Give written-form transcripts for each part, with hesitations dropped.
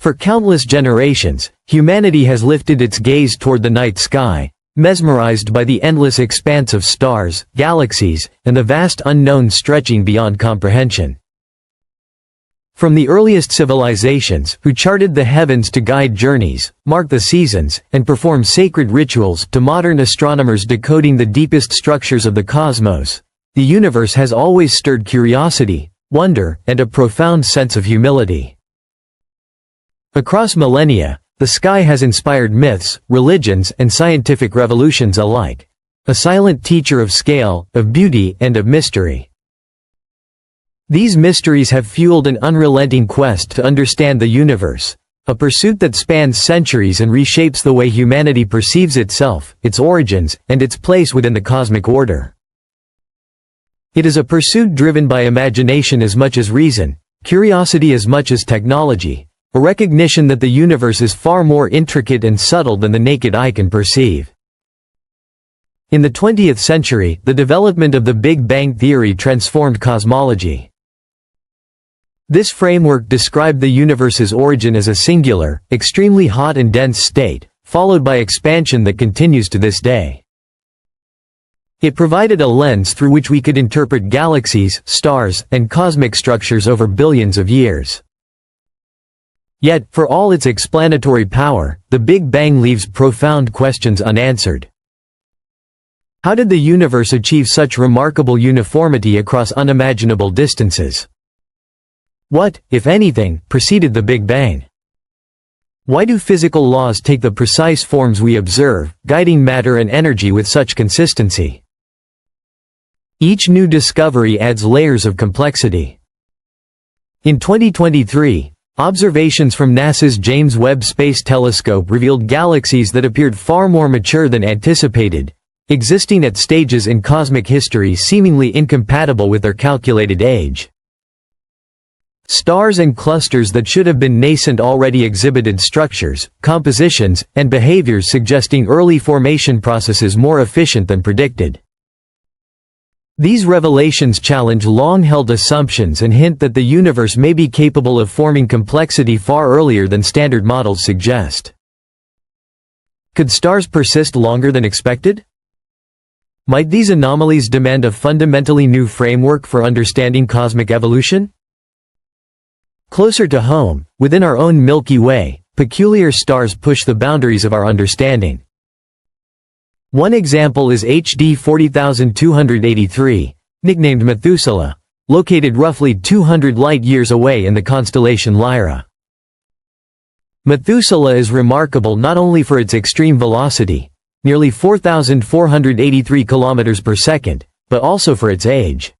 For countless generations, humanity has lifted its gaze toward the night sky, mesmerized by the endless expanse of stars, galaxies, and the vast unknown stretching beyond comprehension. From the earliest civilizations, who charted the heavens to guide journeys, mark the seasons, and perform sacred rituals, to modern astronomers decoding the deepest structures of the cosmos, the universe has always stirred curiosity, wonder, and a profound sense of humility. Across millennia, the sky has inspired myths, religions, and scientific revolutions alike, a silent teacher of scale, of beauty, and of mystery. These mysteries have fueled an unrelenting quest to understand the universe, a pursuit that spans centuries and reshapes the way humanity perceives itself, its origins, and its place within the cosmic order. It is a pursuit driven by imagination as much as reason, curiosity as much as technology, a recognition that the universe is far more intricate and subtle than the naked eye can perceive. In the 20th century, the development of the Big Bang theory transformed cosmology. This framework described the universe's origin as a singular, extremely hot and dense state, followed by expansion that continues to this day. It provided a lens through which we could interpret galaxies, stars, and cosmic structures over billions of years. Yet, for all its explanatory power, the Big Bang leaves profound questions unanswered. How did the universe achieve such remarkable uniformity across unimaginable distances? What, if anything, preceded the Big Bang? Why do physical laws take the precise forms we observe, guiding matter and energy with such consistency? Each new discovery adds layers of complexity. In 2023, observations from NASA's James Webb Space Telescope revealed galaxies that appeared far more mature than anticipated, existing at stages in cosmic history seemingly incompatible with their calculated age. Stars and clusters that should have been nascent already exhibited structures, compositions, and behaviors suggesting early formation processes more efficient than predicted. These revelations challenge long-held assumptions and hint that the universe may be capable of forming complexity far earlier than standard models suggest. Could stars persist longer than expected? Might these anomalies demand a fundamentally new framework for understanding cosmic evolution? Closer to home, within our own Milky Way, peculiar stars push the boundaries of our understanding. One example is HD 40283, nicknamed Methuselah, located roughly 200 light-years away in the constellation Lyra. Methuselah is remarkable not only for its extreme velocity, nearly 4,483 km per second, but also for its age.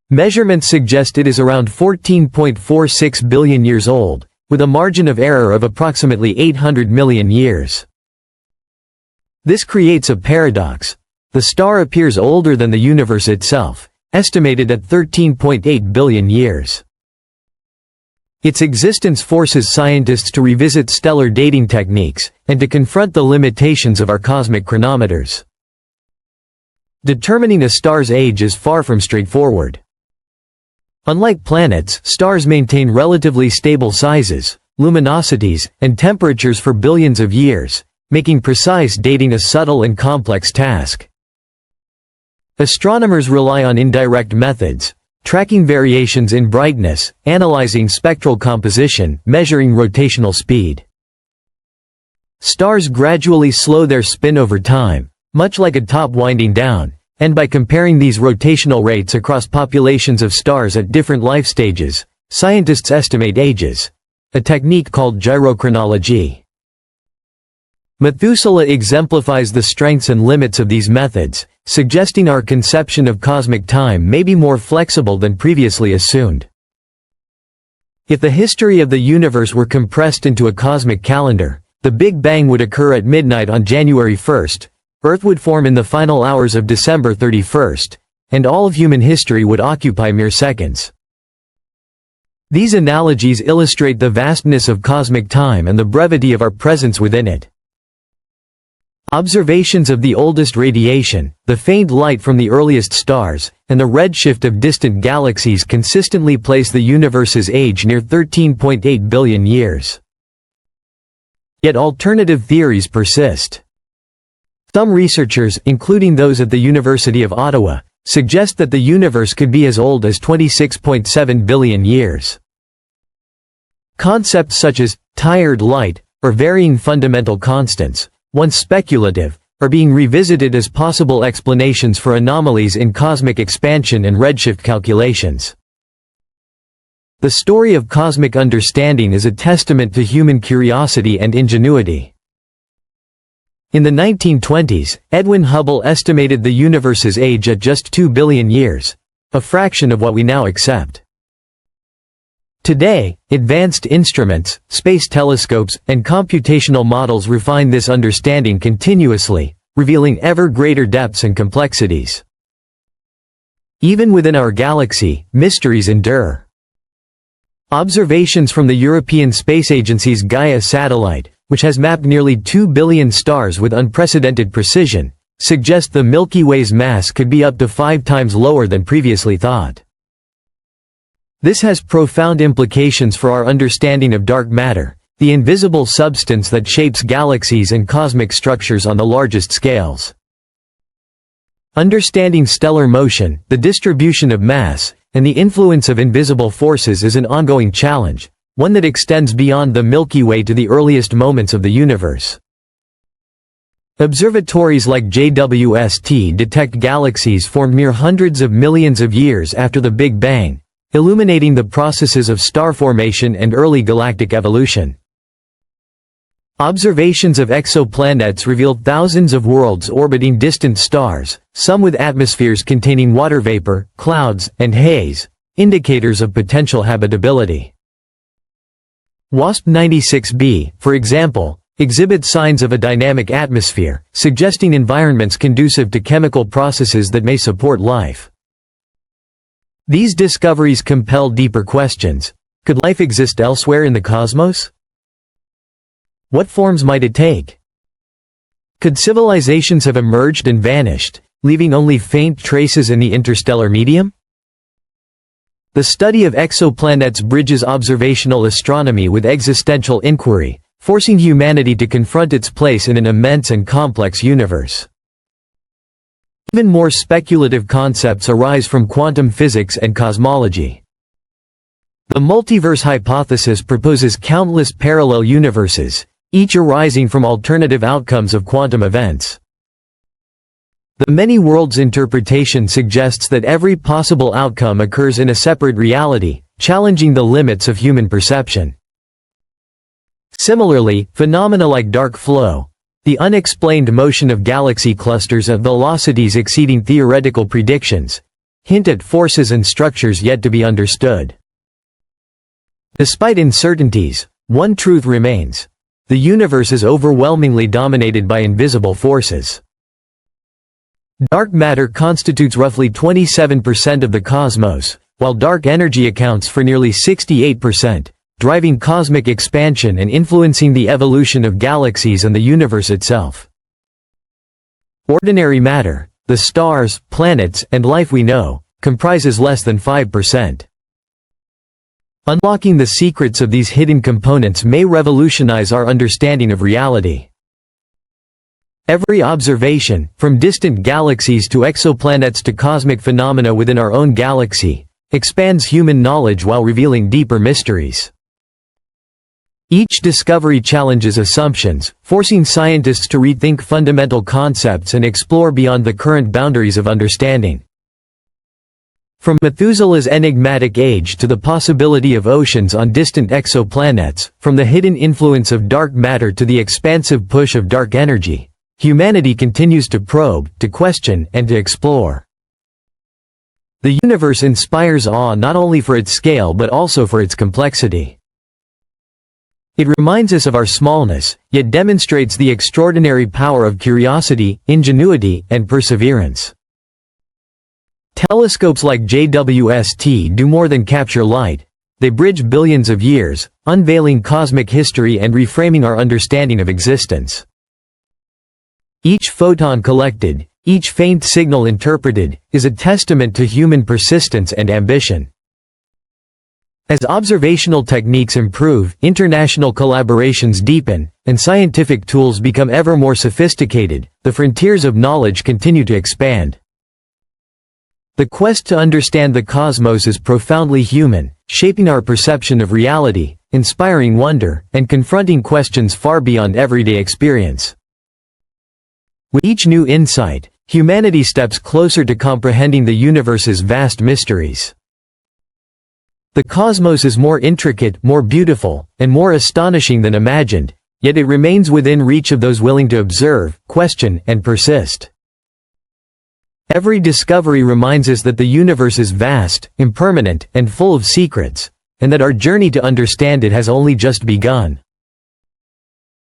Measurements suggest it is around 14.46 billion years old, with a margin of error of approximately 800 million years. This creates a paradox. The star appears older than the universe itself, estimated at 13.8 billion years. Its existence forces scientists to revisit stellar dating techniques, and to confront the limitations of our cosmic chronometers. Determining a star's age is far from straightforward. Unlike planets, stars maintain relatively stable sizes, luminosities, and temperatures for billions of years, making precise dating a subtle and complex task. Astronomers rely on indirect methods, tracking variations in brightness, analyzing spectral composition, measuring rotational speed. Stars gradually slow their spin over time, much like a top winding down, and by comparing these rotational rates across populations of stars at different life stages, scientists estimate ages, a technique called gyrochronology. Methuselah exemplifies the strengths and limits of these methods, suggesting our conception of cosmic time may be more flexible than previously assumed. If the history of the universe were compressed into a cosmic calendar, the Big Bang would occur at midnight on January 1st, Earth would form in the final hours of December 31st, and all of human history would occupy mere seconds. These analogies illustrate the vastness of cosmic time and the brevity of our presence within it. Observations of the oldest radiation, the faint light from the earliest stars, and the redshift of distant galaxies consistently place the universe's age near 13.8 billion years. Yet alternative theories persist. Some researchers, including those at the University of Ottawa, suggest that the universe could be as old as 26.7 billion years. Concepts such as tired light, or varying fundamental constants, once speculative, are being revisited as possible explanations for anomalies in cosmic expansion and redshift calculations. The story of cosmic understanding is a testament to human curiosity and ingenuity. In the 1920s, Edwin Hubble estimated the universe's age at just 2 billion years, a fraction of what we now accept. Today, advanced instruments, space telescopes, and computational models refine this understanding continuously, revealing ever greater depths and complexities. Even within our galaxy, mysteries endure. Observations from the European Space Agency's Gaia satellite, which has mapped nearly 2 billion stars with unprecedented precision, suggest the Milky Way's mass could be up to 5 times lower than previously thought. This has profound implications for our understanding of dark matter, the invisible substance that shapes galaxies and cosmic structures on the largest scales. Understanding stellar motion, the distribution of mass, and the influence of invisible forces is an ongoing challenge, one that extends beyond the Milky Way to the earliest moments of the universe. Observatories like JWST detect galaxies formed mere hundreds of millions of years after the Big Bang, illuminating the processes of star formation and early galactic evolution. Observations of exoplanets revealed thousands of worlds orbiting distant stars, some with atmospheres containing water vapor, clouds, and haze, indicators of potential habitability. WASP-96b, for example, exhibits signs of a dynamic atmosphere, suggesting environments conducive to chemical processes that may support life. These discoveries compel deeper questions. Could life exist elsewhere in the cosmos? What forms might it take? Could civilizations have emerged and vanished, leaving only faint traces in the interstellar medium? The study of exoplanets bridges observational astronomy with existential inquiry, forcing humanity to confront its place in an immense and complex universe. Even more speculative concepts arise from quantum physics and cosmology. The multiverse hypothesis proposes countless parallel universes, each arising from alternative outcomes of quantum events. The many worlds interpretation suggests that every possible outcome occurs in a separate reality, challenging the limits of human perception. Similarly, phenomena like dark flow, the unexplained motion of galaxy clusters at velocities exceeding theoretical predictions, hint at forces and structures yet to be understood. Despite uncertainties, one truth remains: the universe is overwhelmingly dominated by invisible forces. Dark matter constitutes roughly 27% of the cosmos, while dark energy accounts for nearly 68%. Driving cosmic expansion and influencing the evolution of galaxies and the universe itself. Ordinary matter, the stars, planets, and life we know, comprises less than 5%. Unlocking the secrets of these hidden components may revolutionize our understanding of reality. Every observation, from distant galaxies to exoplanets to cosmic phenomena within our own galaxy, expands human knowledge while revealing deeper mysteries. Each discovery challenges assumptions, forcing scientists to rethink fundamental concepts and explore beyond the current boundaries of understanding. From Methuselah's enigmatic age to the possibility of oceans on distant exoplanets, from the hidden influence of dark matter to the expansive push of dark energy, humanity continues to probe, to question, and to explore. The universe inspires awe not only for its scale but also for its complexity. It reminds us of our smallness, yet demonstrates the extraordinary power of curiosity, ingenuity, and perseverance. Telescopes like JWST do more than capture light. They bridge billions of years, unveiling cosmic history and reframing our understanding of existence. Each photon collected, each faint signal interpreted, is a testament to human persistence and ambition. As observational techniques improve, international collaborations deepen, and scientific tools become ever more sophisticated, the frontiers of knowledge continue to expand. The quest to understand the cosmos is profoundly human, shaping our perception of reality, inspiring wonder, and confronting questions far beyond everyday experience. With each new insight, humanity steps closer to comprehending the universe's vast mysteries. The cosmos is more intricate, more beautiful, and more astonishing than imagined, yet it remains within reach of those willing to observe, question, and persist. Every discovery reminds us that the universe is vast, impermanent, and full of secrets, and that our journey to understand it has only just begun.